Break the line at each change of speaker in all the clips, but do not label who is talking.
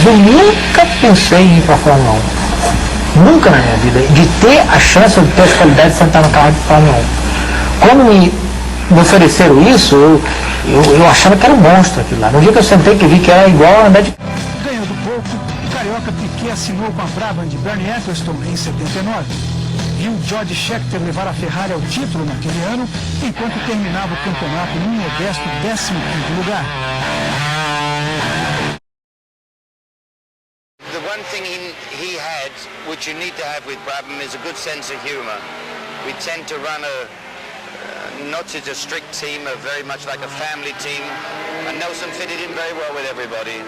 Mas eu nunca pensei em ir para a Fórmula 1. Nunca na minha vida. De ter a chance de ter as qualidades de sentar no carro de Fórmula 1. Quando me ofereceram isso, eu achava que era um monstro aquilo lá. No dia que eu sentei, que vi que era igual a andar de...
Ganhando pouco, o carioca Piquet assinou com a Brabham de Bernie Ecclestone em 79. Viu George Scheckter levar a Ferrari ao título naquele ano, enquanto terminava o campeonato num modesto 15º lugar.
The one thing he had, which you need to have with Brabham, is a good sense of humor. We tend to run not as a strict team, very much like a family team, and Nelson fitted in very well with everybody.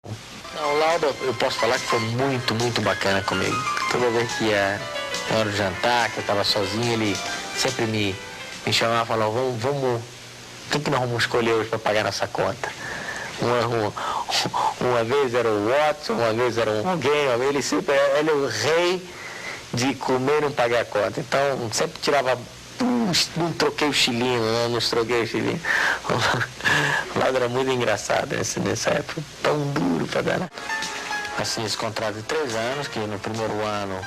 O Lauda, eu posso falar que foi muito bacana comigo. Toda vez que ia na hora de jantar, que eu estava sozinho, ele sempre me chamava e falava, vamos, o que nós vamos escolher hoje para pagar nossa conta? Uma vez era o Watson, uma vez era alguém, ele sempre ele é o rei de comer e não pagar a conta. Então, sempre tirava, não troquei o chilinho, não troquei o chilinho. O lado era muito engraçado nessa época, tão duro para dar. Assinei esse contrato de 3 anos, que no primeiro ano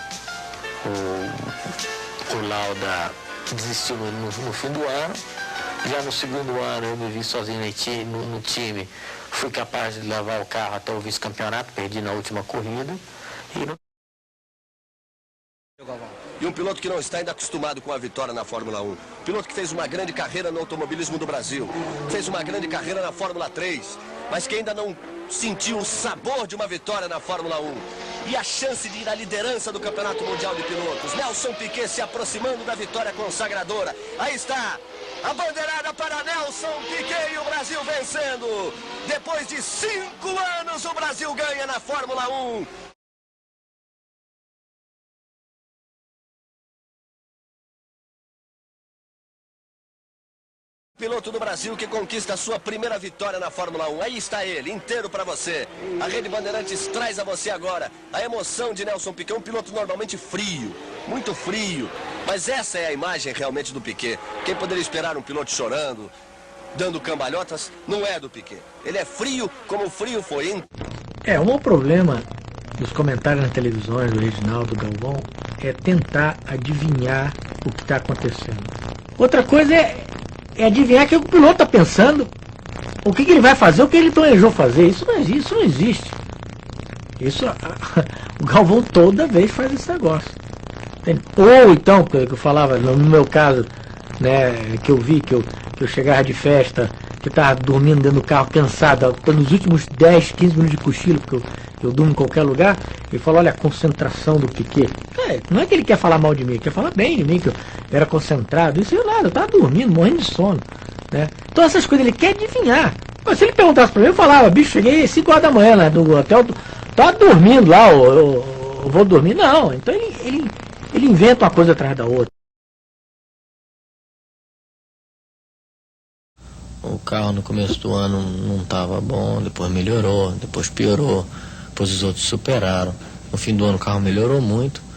o Lauda desistiu no fim do ano. Já no segundo ano eu me vi sozinho no time, fui capaz de levar o carro até o vice-campeonato, perdi na última corrida.
E um piloto que não está ainda acostumado com a vitória na Fórmula 1. Piloto que fez uma grande carreira no automobilismo do Brasil. Fez uma grande carreira na Fórmula 3. Mas que ainda não sentiu o sabor de uma vitória na Fórmula 1. E a chance de ir à liderança do Campeonato Mundial de Pilotos. Nelson Piquet se aproximando da vitória consagradora. Aí está a bandeirada para Nelson Piquet e o Brasil vencendo. Depois de 5 anos o Brasil ganha na Fórmula 1. Piloto do Brasil que conquista a sua primeira vitória na Fórmula 1. Aí está ele, inteiro para você. A Rede Bandeirantes traz a você agora a emoção de Nelson Piquet, um piloto normalmente frio, muito frio. Mas essa é a imagem realmente do Piquet. Quem poderia esperar um piloto chorando, dando cambalhotas, não é do Piquet. Ele é frio como o frio foi, hein?
O maior problema dos comentários nas televisões do Reginaldo Galvão é tentar adivinhar o que está acontecendo. Outra coisa é adivinhar o que o piloto está pensando, o que ele vai fazer, o que ele planejou fazer. Isso não existe. O Galvão toda vez faz esse negócio. Entende? Ou então, que eu falava, no meu caso, né, que eu vi, que eu chegava de festa, que estava dormindo dentro do carro, cansado, nos últimos 10, 15 minutos de cochilo, porque eu durmo em qualquer lugar, ele falou, olha a concentração do Piquet. Não é que ele quer falar mal de mim, ele quer falar bem de mim, que eu era concentrado, isso eu nada, eu estava dormindo, morrendo de sono. Né? Então essas coisas ele quer adivinhar. Mas se ele perguntasse para mim, eu falava, bicho, cheguei às 5 horas da manhã, né, do hotel, estava dormindo lá, eu vou dormir. Não, então ele inventa uma coisa atrás da outra.
O carro no começo do ano não estava bom, depois melhorou, depois piorou, depois os outros superaram. No fim do ano o carro melhorou muito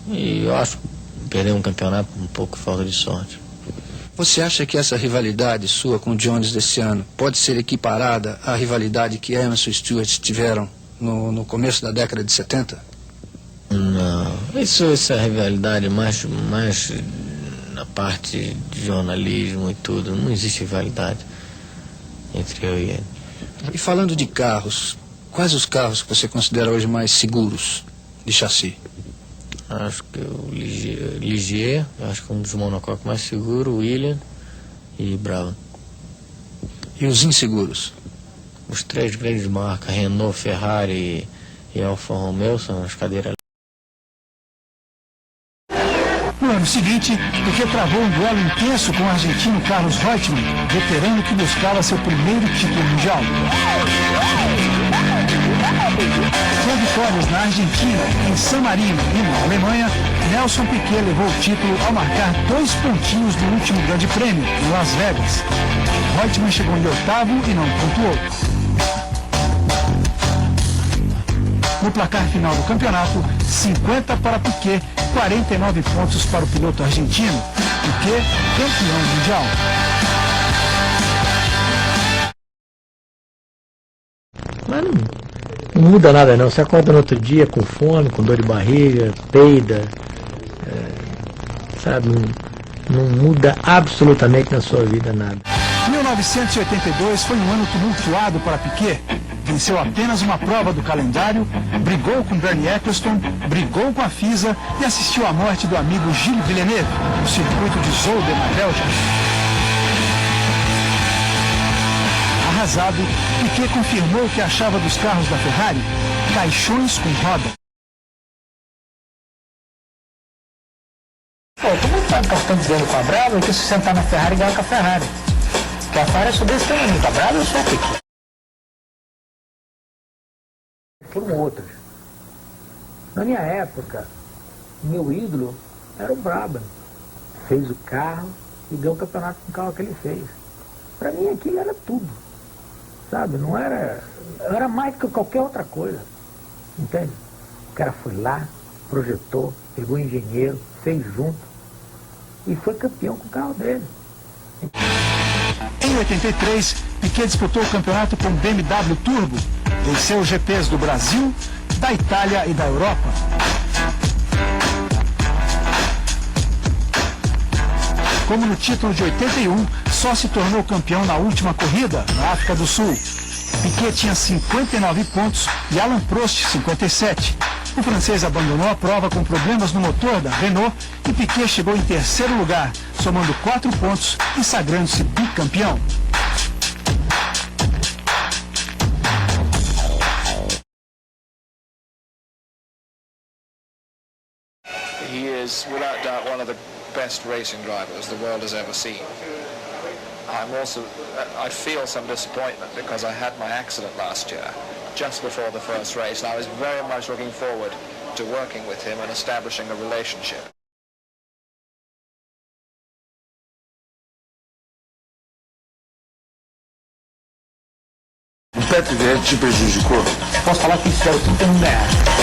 e eu acho que perdeu um campeonato um pouco falta de sorte.
Você acha que essa rivalidade sua com o Jones desse ano pode ser equiparada à rivalidade que Emerson e Stewart tiveram no começo da década de 70?
Não, essa rivalidade mais na parte de jornalismo e tudo, não existe rivalidade entre eu e ele.
E falando de carros, quais os carros que você considera hoje mais seguros de chassi?
Acho que o Ligier, acho que um dos monococos mais seguros, o Williams e Brabham.
E os inseguros?
Os 3 grandes marcas, Renault, Ferrari e Alfa Romeo, são as cadeiras.
No ano seguinte, Piquet travou um duelo intenso com o argentino Carlos Reutemann, veterano que buscava seu primeiro título mundial. Com vitórias na Argentina, em San Marino e na Alemanha, Nelson Piquet levou o título ao marcar 2 pontinhos do último grande prêmio, em Las Vegas. Reutemann chegou em 8º e não pontuou. No placar final do campeonato, 50 para Piquet, 49 pontos para o piloto argentino. Piquet, campeão mundial.
Mas não muda nada não. Você acorda no outro dia com fome, com dor de barriga, peida, sabe? Não muda absolutamente na sua vida nada.
1982 foi um ano tumultuado para Piquet. Venceu apenas uma prova do calendário, brigou com Bernie Eccleston, brigou com a FISA e assistiu à morte do amigo Gilles Villeneuve, no circuito de Zolder, na Bélgica. Arrasado, Piquet confirmou o que achava dos carros da Ferrari, caixões com roda.
Pô, todo mundo sabe que eu estou dizendo com a Brava é que se sentar na Ferrari ganha com a Ferrari. Porque a Ferrari é só desse tamanho, a Brava eu sou Piquet. Foram outros. Na minha época, meu ídolo era o Brabham. Fez o carro e deu o campeonato com o carro que ele fez. Para mim aquilo era tudo. Sabe? Não era. Era mais do que qualquer outra coisa. Entende? O cara foi lá, projetou, pegou o engenheiro, fez junto e foi campeão com o carro dele.
Em 83, Piquet disputou o campeonato com BMW Turbo. Venceu os GPs do Brasil, da Itália e da Europa. Como no título de 81, só se tornou campeão na última corrida, na África do Sul. Piquet tinha 59 pontos e Alain Prost 57. O francês abandonou a prova com problemas no motor da Renault e Piquet chegou em terceiro lugar, somando 4 pontos e sagrando-se bicampeão.
He is, without doubt, one of the best racing drivers the world has ever seen. I feel some disappointment because I had my accident last year, just before the first race, and I was very much looking forward to working with him and establishing a relationship.
O pé de te prejudicou?
Posso falar que isso era tudo ganhar.